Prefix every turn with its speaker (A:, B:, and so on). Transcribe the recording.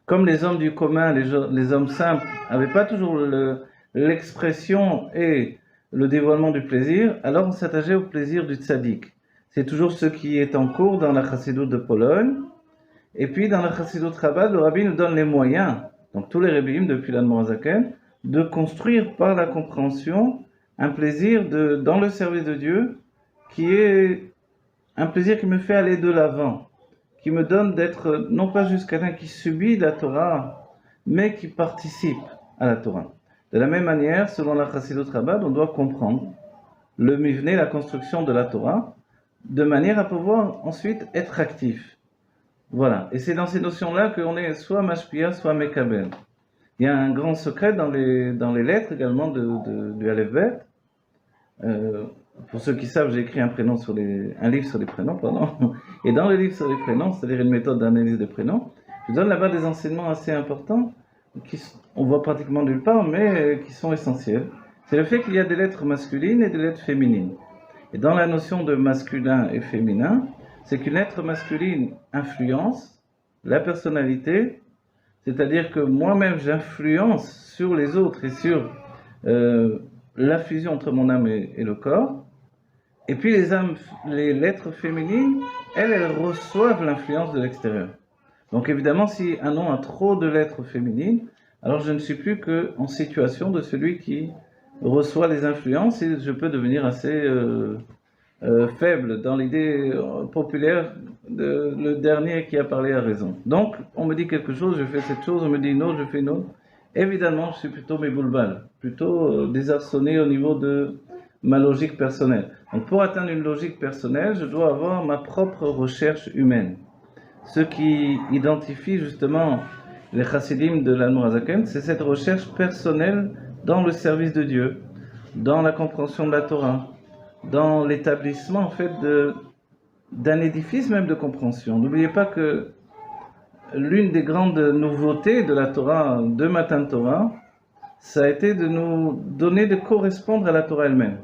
A: comme les hommes du commun, les hommes simples, n'avaient pas toujours l'expression et le dévoilement du plaisir, alors on s'attachait au plaisir du tzaddik. C'est toujours ce qui est en cours dans la chassidoute de Pologne. Et puis dans la chassidoute Chabad, le rabbi nous donne les moyens, donc tous les rabbim depuis l'Admorazaken, de construire par la compréhension un plaisir dans le service de Dieu qui est un plaisir qui me fait aller de l'avant, qui me donne d'être non pas juste quelqu'un qui subit la Torah, mais qui participe à la Torah. De la même manière, selon la Chassidut Chabad, on doit comprendre le mivné, la construction de la Torah, de manière à pouvoir ensuite être actif. Voilà. Et c'est dans ces notions-là qu'on est soit mashpia, soit mekabel. Il y a un grand secret dans les lettres également du Aleph Bet. Pour ceux qui savent, j'ai écrit un livre sur les prénoms, pardon. Et dans le livre sur les prénoms, c'est-à-dire une méthode d'analyse des prénoms, je donne là-bas des enseignements assez importants, on voit pratiquement nulle part, mais qui sont essentiels. C'est le fait qu'il y a des lettres masculines et des lettres féminines. Et dans la notion de masculin et féminin, c'est qu'une lettre masculine influence la personnalité, c'est-à-dire que moi-même j'influence sur les autres et sur la fusion entre mon âme et le corps. Et puis les lettres féminines, elles reçoivent l'influence de l'extérieur. Donc évidemment, si un nom a trop de lettres féminines, alors je ne suis plus qu'en situation de celui qui reçoit les influences et je peux devenir assez faible dans l'idée populaire le dernier qui a parlé a raison. Donc on me dit quelque chose, je fais cette chose, on me dit une autre, je fais une autre. Évidemment, je suis plutôt méboulbal, plutôt désarçonné au niveau de ma logique personnelle. Donc pour atteindre une logique personnelle, je dois avoir ma propre recherche humaine. Ce qui identifie justement les chassidim de l'Admorazaken, c'est cette recherche personnelle dans le service de Dieu, dans la compréhension de la Torah, dans l'établissement en fait d'un édifice même de compréhension. N'oubliez pas que l'une des grandes nouveautés de la Torah, de Matan Torah, ça a été de nous donner de correspondre à la Torah elle-même.